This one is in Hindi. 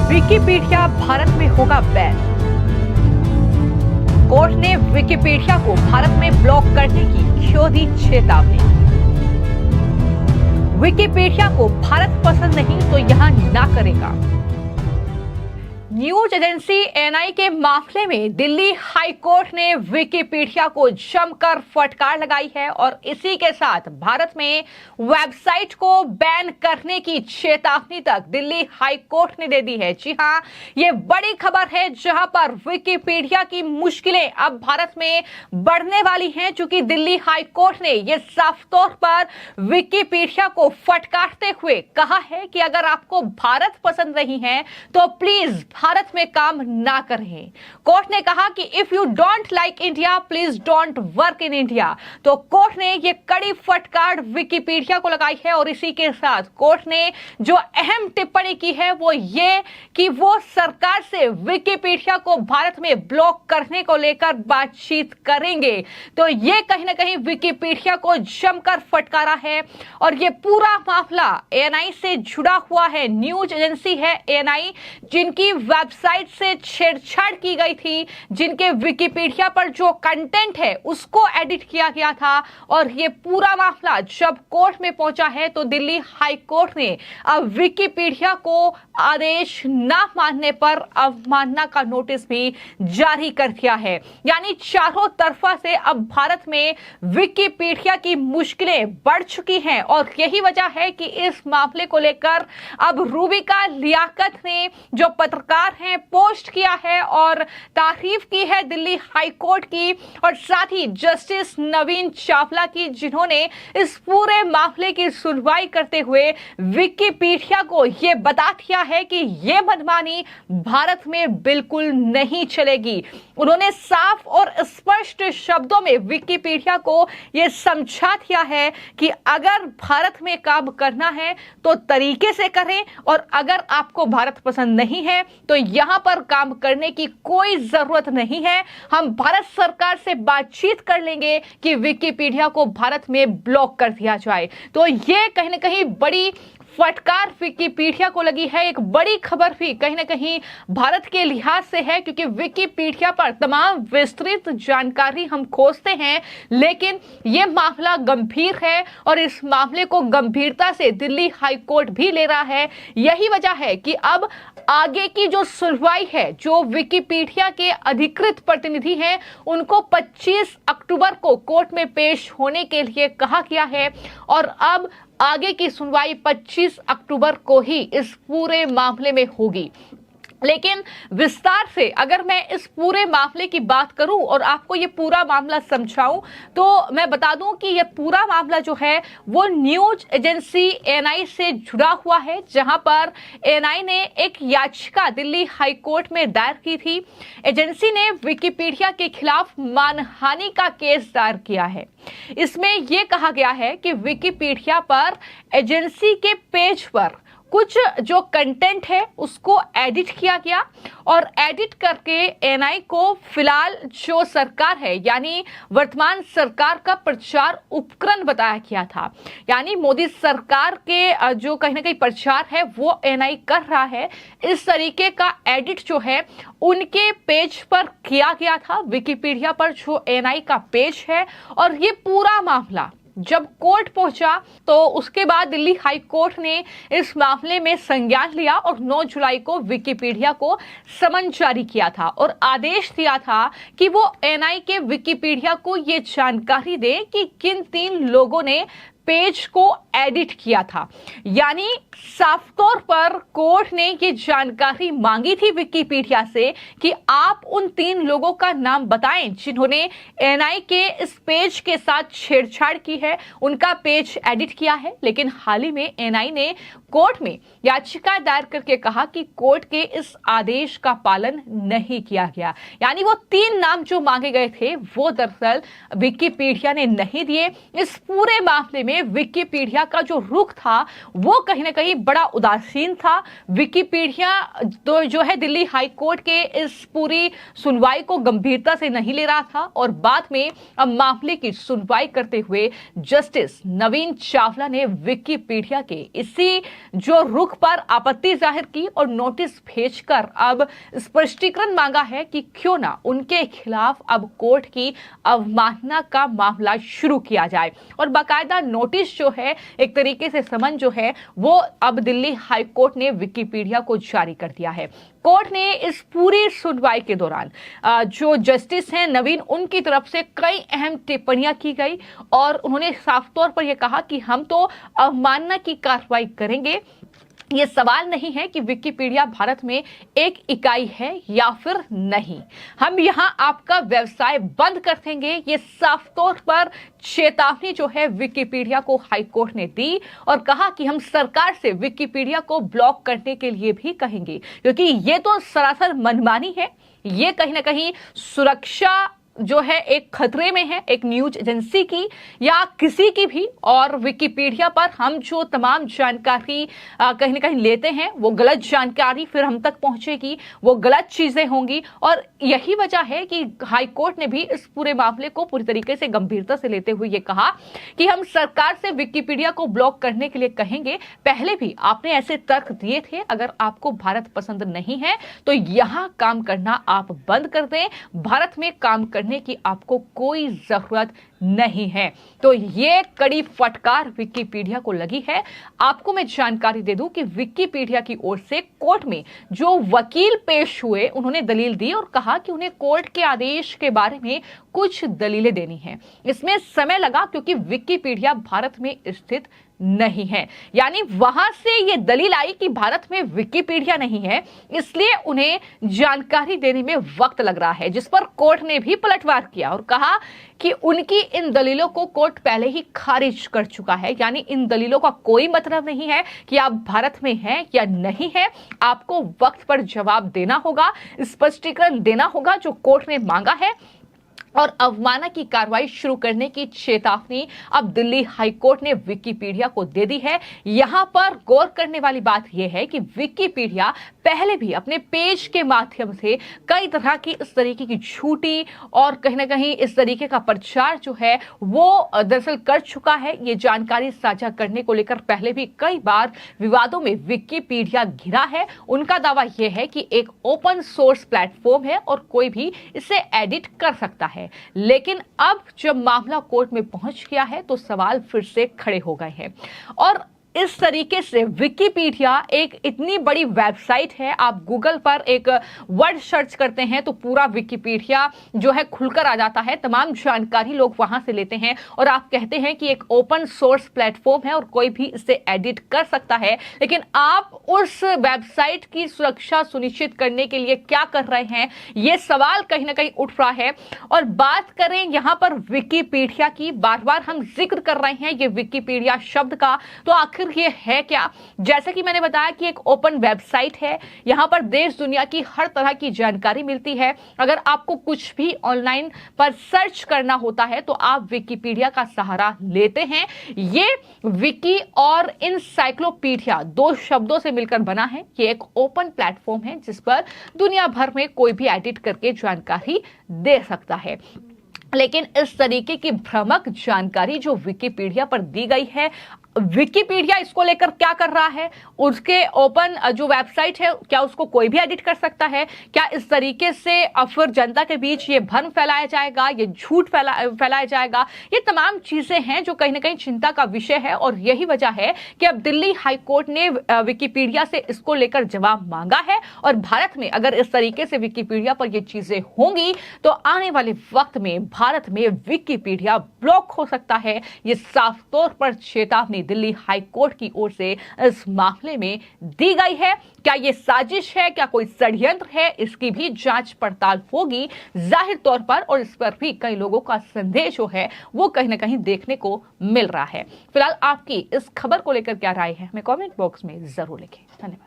विकिपीडिया भारत में होगा बैन। कोर्ट ने विकिपीडिया को भारत में ब्लॉक करने की क्यों दी चेतावनी। विकिपीडिया को भारत पसंद नहीं तो यहां ना करेगा। न्यूज एजेंसी एएनआई के मामले में दिल्ली हाई कोर्ट ने विकिपीडिया को जमकर फटकार लगाई है और इसी के साथ भारत में वेबसाइट को बैन करने की चेतावनी तक दिल्ली हाई कोर्ट ने दे दी है। जी हां, ये बड़ी खबर है जहां पर विकिपीडिया की मुश्किलें अब भारत में बढ़ने वाली हैं, चूंकि दिल्ली हाई कोर्ट ने यह साफ तौर पर विकिपीडिया को फटकारते हुए कहा है कि अगर आपको भारत पसंद नहीं है तो प्लीज भारत में काम ना करें। कोर्ट ने कहा कि if you don't like India please don't work in India. तो कोर्ट ने ये कड़ी फटकार विकिपीडिया को लगाई है और इसी के साथ कोर्ट ने जो अहम टिप्पणी की है वो ये कि वो सरकार से विकिपीडिया को भारत में ब्लॉक करने को लेकर बातचीत करेंगे। तो ये कहीं ना कहीं विकिपीडिया को जमकर फटकारा है और ये पूरा मामला एएनआई से जुड़ा हुआ है। न्यूज एजेंसी है एएनआई, जिनकी वेबसाइट से छेड़छाड़ की गई थी, जिनके विकिपीडिया पर जो कंटेंट है उसको एडिट किया गया था और ये पूरा मामला जब कोर्ट में पहुंचा है तो दिल्ली हाई कोर्ट ने अब विकिपीडिया को आदेश ना मानने पर अवमानना का नोटिस भी जारी कर दिया है। यानी चारों तरफा से अब भारत में विकिपीडिया की मुश्किलें बढ़ चुकी हैं और यही वजह है कि इस मामले को लेकर अब रूबिका लियाकत ने जो पत्रकार हैं पोस्ट किया है और तारीफ की है दिल्ली हाई कोर्ट की और साथ ही जस्टिस नवीन चावला की, जिन्होंने इस पूरे मामले की सुनवाई करते हुए विकिपीडिया को यह बता दिया है कि यह मनमानी भारत में बिल्कुल नहीं चलेगी। उन्होंने साफ और स्पष्ट शब्दों में विकिपीडिया को यह समझा दिया है कि अगर भारत में काम करना है तो तरीके से करें और अगर आपको भारत पसंद नहीं है तो यहां पर काम करने की कोई जरूरत नहीं है। हम भारत सरकार से बातचीत कर लेंगे कि विकिपीडिया को भारत में ब्लॉक कर दिया जाए। तो यह कहीं ना कहीं बड़ी फटकार विकिपीडिया को लगी है। एक बड़ी खबर भी कहीं ना कहीं भारत के लिहाज से है, क्योंकि विकिपीडिया पर तमाम विस्तृत जानकारी हम खोजते हैं, लेकिन यह मामला गंभीर है और इस मामले को गंभीरता से दिल्ली हाई कोर्ट भी ले रहा है। यही वजह है कि अब आगे की जो सुनवाई है, जो विकिपीडिया के अधिकृत प्रतिनिधि हैं उनको 25 अक्टूबर को कोर्ट में पेश होने के लिए कहा गया है और अब आगे की सुनवाई 25 अक्टूबर को ही इस पूरे मामले में होगी। लेकिन विस्तार से अगर मैं इस पूरे मामले की बात करूं और आपको ये पूरा मामला समझाऊं तो मैं बता दूं कि ये पूरा मामला जो है वो न्यूज एजेंसी एएनआई से जुड़ा हुआ है, जहां पर एएनआई ने एक याचिका दिल्ली हाई कोर्ट में दायर की थी। एजेंसी ने विकिपीडिया के खिलाफ मानहानि का केस दायर किया है। इसमें यह कहा गया है कि विकिपीडिया पर एजेंसी के पेज पर कुछ जो कंटेंट है उसको एडिट किया गया और एडिट करके एएनआई को फिलहाल जो सरकार है यानी वर्तमान सरकार का प्रचार उपकरण बताया गया था। यानी मोदी सरकार के जो कहीं ना कहीं प्रचार है वो एएनआई कर रहा है, इस तरीके का एडिट जो है उनके पेज पर किया गया था, विकिपीडिया पर जो एएनआई का पेज है। और ये पूरा मामला जब कोर्ट पहुंचा तो उसके बाद दिल्ली हाई कोर्ट ने इस मामले में संज्ञान लिया और 9 जुलाई को विकिपीडिया को समन जारी किया था और आदेश दिया था कि वो एएनआई के विकिपीडिया को ये जानकारी दे कि किन 3 लोगों ने पेज को एडिट किया था। यानी साफ तौर पर कोर्ट ने ये जानकारी मांगी थी विकिपीडिया से कि आप उन 3 लोगों का नाम बताएं जिन्होंने एएनआई के इस पेज के साथ छेड़छाड़ की है, उनका पेज एडिट किया है। लेकिन हाल ही में एएनआई ने कोर्ट में याचिका दायर करके कहा कि कोर्ट के इस आदेश का पालन नहीं किया गया। यानी वो 3 नाम जो मांगे गए थे वो दरअसल विकिपीडिया ने नहीं दिए। इस पूरे मामले में में विकिपीडिया का जो रुख था वो कहीं ना कहीं बड़ा उदासीन था। विकिपीडिया तो जो है दिल्ली हाई कोर्ट के इस पूरी सुनवाई को गंभीरता से नहीं ले रहा था और बाद में अब मामले की सुनवाई करते हुए जस्टिस नवीन चावला ने विकिपीडिया के इसी जो रुख पर आपत्ति जाहिर की और नोटिस भेजकर अब स्पष्टीकरण मांगा है कि क्यों ना उनके खिलाफ अब कोर्ट की अवमानना का मामला शुरू किया जाए। और बाकायदा नोटिस जो है, एक तरीके से समन जो है, वो अब दिल्ली हाई कोर्ट ने विकिपीडिया को जारी कर दिया है। कोर्ट ने इस पूरी सुनवाई के दौरान जो जस्टिस हैं नवीन, उनकी तरफ से कई अहम टिप्पणियां की गई और उन्होंने साफ तौर पर यह कहा कि हम तो अवमानना की कार्रवाई करेंगे। ये सवाल नहीं है कि विकिपीडिया भारत में एक इकाई है या फिर नहीं, हम यहां आपका व्यवसाय बंद कर देंगे। ये साफ तौर पर चेतावनी जो है विकिपीडिया को हाई कोर्ट ने दी और कहा कि हम सरकार से विकिपीडिया को ब्लॉक करने के लिए भी कहेंगे, क्योंकि ये तो सरासर मनमानी है। ये कहीं ना कहीं सुरक्षा जो है एक खतरे में है, एक न्यूज एजेंसी की या किसी की भी। और विकिपीडिया पर हम जो तमाम जानकारी कहीं ना कहीं लेते हैं वो गलत जानकारी फिर हम तक पहुंचेगी, वो गलत चीजें होंगी। और यही वजह है कि हाई कोर्ट ने भी इस पूरे मामले को पूरी तरीके से गंभीरता से लेते हुए ये कहा कि हम सरकार से विकिपीडिया को ब्लॉक करने के लिए कहेंगे। पहले भी आपने ऐसे तर्क दिए थे, अगर आपको भारत पसंद नहीं है तो यहां काम करना आप बंद कर दें, भारत में काम करने की आपको कोई जरूरत नहीं है। तो ये कड़ी फटकार विकिपीडिया को लगी है। आपको मैं जानकारी दे दूं कि विकिपीडिया की ओर से कोर्ट में जो वकील पेश हुए, उन्होंने दलील दी और कहा कि उन्हें कोर्ट के आदेश के बारे में कुछ दलीलें देनी है। इसमें समय लगा क्योंकि विकिपीडिया भारत में स्थित नहीं है, यानी वहां से ये दलील आई कि भारत में विकिपीडिया नहीं है, इसलिए उन्हें जानकारी देने में वक्त लग रहा है, जिस पर कोर्ट ने भी पलटवार किया और कहा कि उनकी इन दलीलों को कोर्ट पहले ही खारिज कर चुका है। यानी इन दलीलों का कोई मतलब नहीं है कि आप भारत में हैं या नहीं है, आपको वक्त पर जवाब देना होगा, स्पष्टीकरण देना होगा जो कोर्ट ने मांगा है। और अवमानना की कार्रवाई शुरू करने की चेतावनी अब दिल्ली हाई कोर्ट ने विकिपीडिया को दे दी है। यहां पर गौर करने वाली बात यह है कि विकिपीडिया पहले भी अपने पेज के माध्यम से कई तरह की इस तरीके की झूठी और कहीं ना कहीं इस तरीके का प्रचार जो है वो दरअसल कर चुका है। ये जानकारी साझा करने को लेकर पहले भी कई बार विवादों में विकिपीडिया घिरा है। उनका दावा यह है कि एक ओपन सोर्स प्लेटफॉर्म है और कोई भी इसे एडिट कर सकता है, लेकिन अब जब मामला कोर्ट में पहुंच गया है तो सवाल फिर से खड़े हो गए हैं। और इस तरीके से विकिपीडिया एक इतनी बड़ी वेबसाइट है, आप गूगल पर एक वर्ड सर्च करते हैं तो पूरा विकिपीडिया जो है खुलकर आ जाता है, तमाम जानकारी लोग वहां से लेते हैं और आप कहते हैं कि एक ओपन सोर्स प्लेटफॉर्म है और कोई भी इसे एडिट कर सकता है। लेकिन आप उस वेबसाइट की सुरक्षा सुनिश्चित करने के लिए क्या कर रहे हैं, यह सवाल कहीं ना कहीं उठ रहा है। और बात करें यहां पर विकिपीडिया की, बार बार हम जिक्र कर रहे हैं ये विकिपीडिया शब्द का, तो आखिर ये है क्या? जैसा कि मैंने बताया कि एक ओपन वेबसाइट है, यहां पर देश दुनिया की हर तरह की जानकारी मिलती है। अगर आपको कुछ भी ऑनलाइन पर सर्च करना होता है तो आप विकिपीडिया का सहारा लेते हैं। ये विकी और इंसाइक्लोपीडिया दो शब्दों से मिलकर बना है। ये एक ओपन प्लेटफॉर्म है जिस पर दुनिया भर में कोई भी एडिट करके जानकारी दे सकता है। लेकिन इस तरीके की भ्रामक जानकारी जो विकिपीडिया पर दी गई है, विकिपीडिया इसको लेकर क्या कर रहा है? उसके ओपन जो वेबसाइट है क्या उसको कोई भी एडिट कर सकता है? क्या इस तरीके से फिर जनता के बीच ये भ्रम फैलाया जाएगा, ये झूठ फैलाया जाएगा? ये तमाम चीजें हैं जो कहीं ना कहीं चिंता का विषय है और यही वजह है कि अब दिल्ली हाई कोर्ट ने विकिपीडिया से इसको लेकर जवाब मांगा है। और भारत में अगर इस तरीके से विकिपीडिया पर ये चीजें होंगी तो आने वाले वक्त में भारत में विकिपीडिया ब्लॉक हो सकता है। ये साफ तौर पर चेतावनी दिल्ली हाई कोर्ट की ओर से इस मामले में दी गई है। क्या ये साजिश है, क्या कोई षड्यंत्र है, इसकी भी जांच पड़ताल होगी जाहिर तौर पर। और इस पर भी कई लोगों का संदेह जो है वो कहीं ना कहीं देखने को मिल रहा है। फिलहाल आपकी इस खबर को लेकर क्या राय है हमें कमेंट बॉक्स में जरूर लिखें। धन्यवाद।